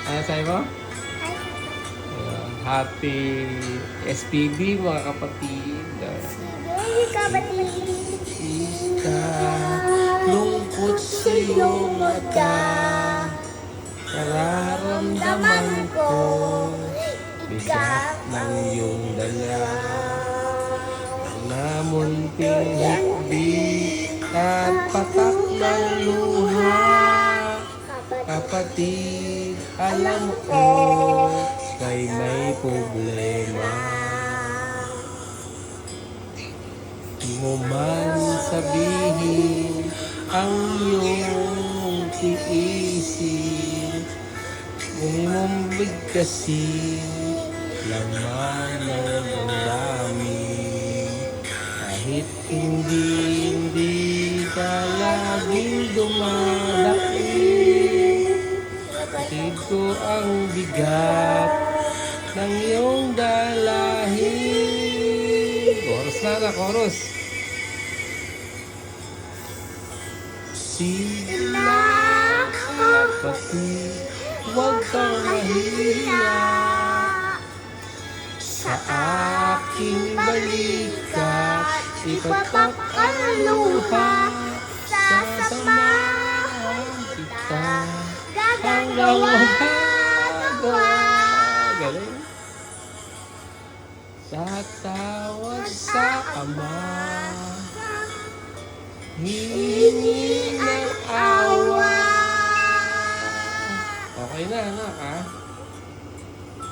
Ano sa'yo mo? Ayan. Happy SPB mga kapatid. Hindi ka ba Sista, lungkot sa iyong mata. Nararamdaman ko bigat ng iyong dala. Na munting hikbi at patak ng luha. Kapatid, alam ko kay may problema. Di mo man sabihin ang iyong tiisin. Di mong bigkasin laman ng damdamin. Kahit hindi ka laging dumadakil. Kapatid ko ang bigat ng iyong dalahin. Chorus na na, chorus. Sila kapatid, huwag kang mahiya. Sa aking balikat, ipatak ang luha. Sasamahan kita hanggang magagawa. Galing. Tatawag sa Ama, hihingi ng awa. Okay na, anak, ha?